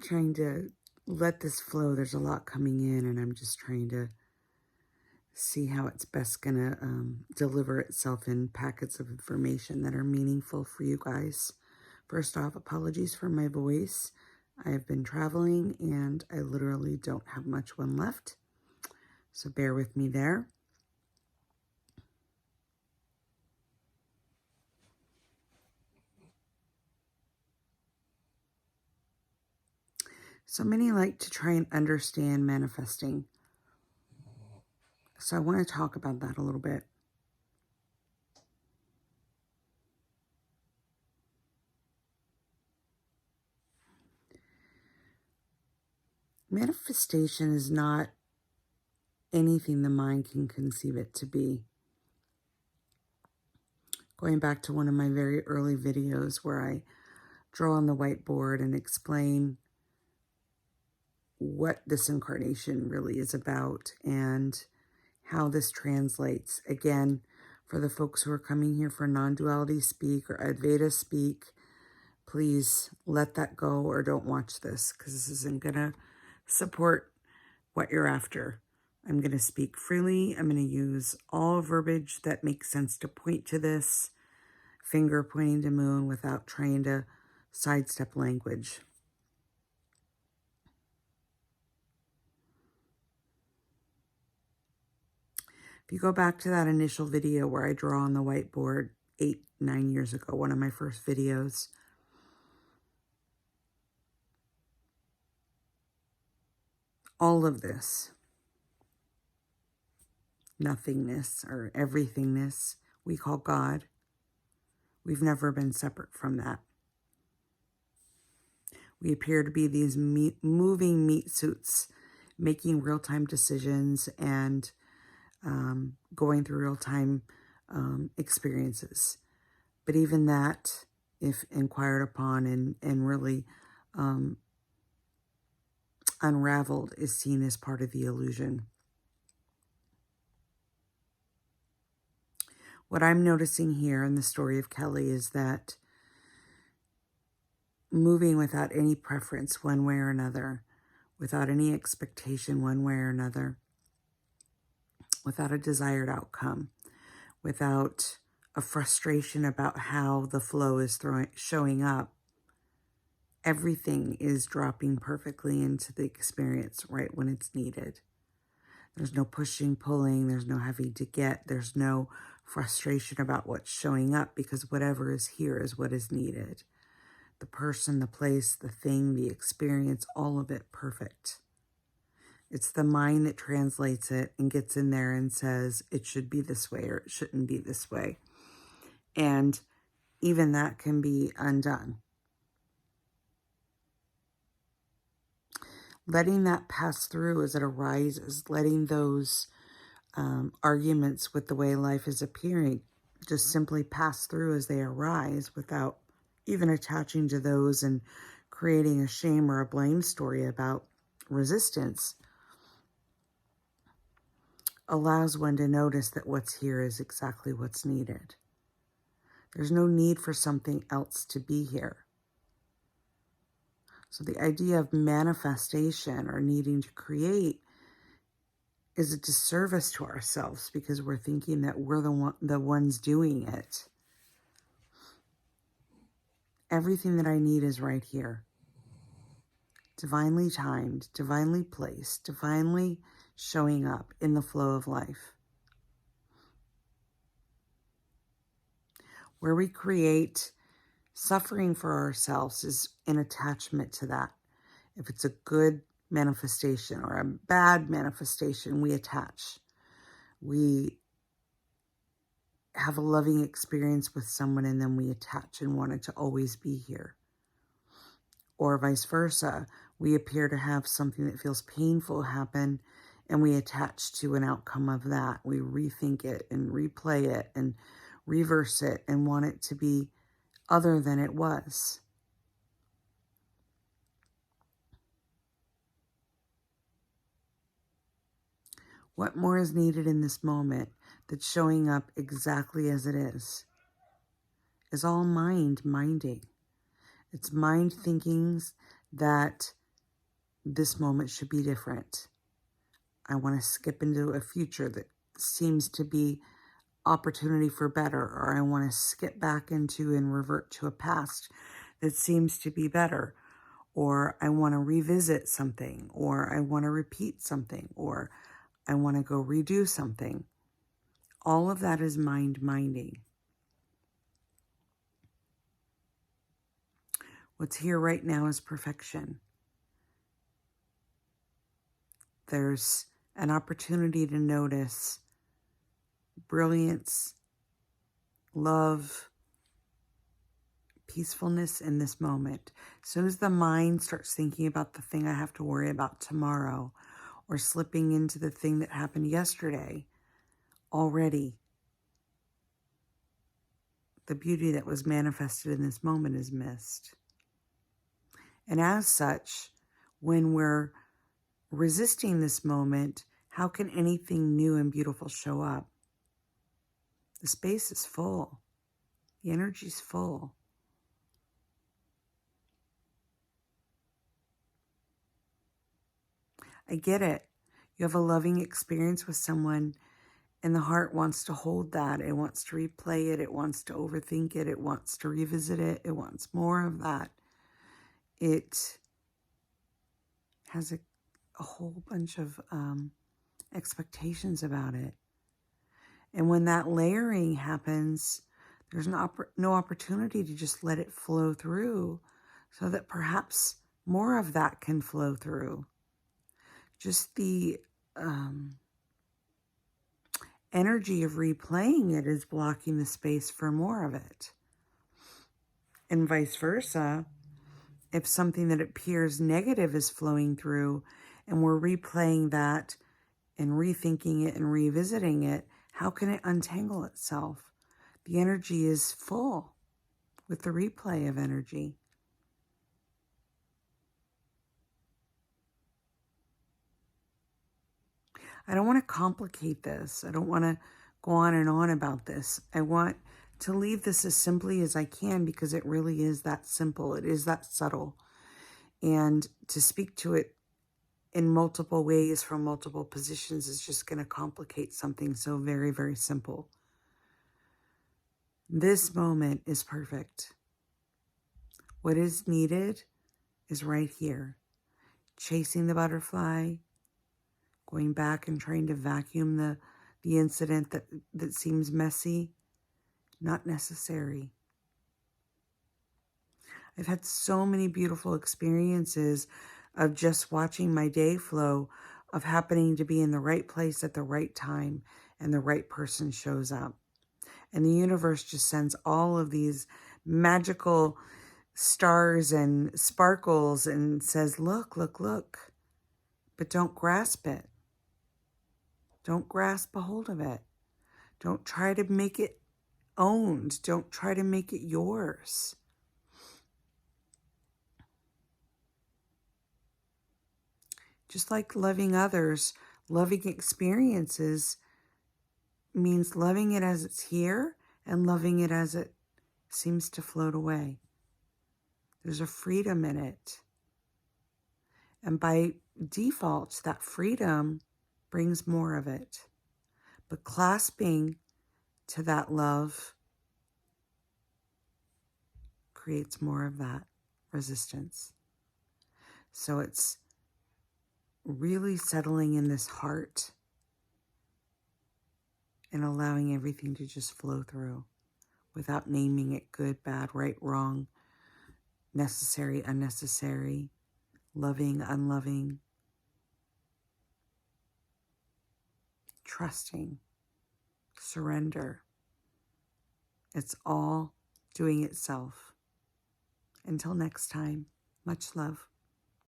trying to let this flow. There's a lot coming in, and I'm just trying to see how it's best going to deliver itself in packets of information that are meaningful for you guys. First off, apologies for my voice. I have been traveling, and I literally don't have much one left. So bear with me there. So many like to try and understand manifesting. So I want to talk about that a little bit. Manifestation is not anything the mind can conceive it to be. Going back to one of my very early videos where I draw on the whiteboard and explain what this incarnation really is about and how this translates. Again, for the folks who are coming here for non-duality speak or Advaita speak, please let that go or don't watch this, because this isn't going to support what you're after. I'm going to speak freely. I'm going to use all verbiage that makes sense to point to this, finger pointing to moon without trying to sidestep language. If you go back to that initial video where I draw on the whiteboard 8-9 years ago, one of my first videos, all of this, nothingness or everythingness we call God, we've never been separate from that. We appear to be these moving meat suits, making real-time decisions and going through real-time experiences. But even that, if inquired upon and really unraveled, is seen as part of the illusion. What I'm noticing here in the story of Kelly is that moving without any preference one way or another, without any expectation one way or another, without a desired outcome, without a frustration about how the flow is showing up, everything is dropping perfectly into the experience right when it's needed. There's no pushing, pulling, there's no having to get, there's no frustration about what's showing up, because whatever is here is what is needed. The person, the place, the thing, the experience, all of it perfect. It's the mind that translates it and gets in there and says, it should be this way or it shouldn't be this way. And even that can be undone. Letting that pass through as it arises, letting those arguments with the way life is appearing just simply pass through as they arise without even attaching to those and creating a shame or a blame story about resistance, allows one to notice that what's here is exactly what's needed. There's no need for something else to be here. So the idea of manifestation or needing to create is a disservice to ourselves, because we're thinking that we're the ones doing it. Everything that I need is right here. Divinely timed, divinely placed, divinely showing up in the flow of life. Where we create suffering for ourselves is an attachment to that. If it's a good manifestation or a bad manifestation, we attach. We have a loving experience with someone and then we attach and want it to always be here. Or vice versa, we appear to have something that feels painful happen and we attach to an outcome of that. We rethink it and replay it and reverse it and want it to be other than it was. What more is needed in this moment that's showing up exactly as it is all mind minding. It's mind thinkings that this moment should be different. I want to skip into a future that seems to be opportunity for better, or I want to skip back into and revert to a past that seems to be better, or I want to revisit something, or I want to repeat something, or I want to go redo something. All of that is minding. What's here right now is perfection. There's an opportunity to notice brilliance, love, peacefulness in this moment. As soon as the mind starts thinking about the thing I have to worry about tomorrow, or slipping into the thing that happened yesterday, already the beauty that was manifested in this moment is missed. And as such, when we're resisting this moment, how can anything new and beautiful show up? The space is full. The energy's full. I get it. You have a loving experience with someone, and the heart wants to hold that. It wants to replay it. It wants to overthink it. It wants to revisit it. It wants more of that. It has a whole bunch of expectations about it. And when that layering happens, there's no opportunity to just let it flow through, so that perhaps more of that can flow through. Just the energy of replaying it is blocking the space for more of it. And vice versa, if something that appears negative is flowing through and we're replaying that and rethinking it and revisiting it, how can it untangle itself? The energy is full with the replay of energy. I don't want to complicate this. I don't want to go on and on about this. I want to leave this as simply as I can, because it really is that simple. It is that subtle. And to speak to it in multiple ways from multiple positions is just going to complicate something so very, very simple. This moment is perfect. What is needed is right here. Chasing the butterfly, going back and trying to vacuum the incident that seems messy, not necessary. I've had so many beautiful experiences of just watching my day flow, of happening to be in the right place at the right time, and the right person shows up. And the universe just sends all of these magical stars and sparkles and says, look, look, look. But don't grasp it. Don't grasp a hold of it. Don't try to make it owned. Don't try to make it yours. Just like loving others, loving experiences means loving it as it's here and loving it as it seems to float away. There's a freedom in it. And by default, that freedom brings more of it. But clasping to that love creates more of that resistance. So it's really settling in this heart and allowing everything to just flow through without naming it good, bad, right, wrong, necessary, unnecessary, loving, unloving, trusting, surrender. It's all doing itself. Until next time, much love.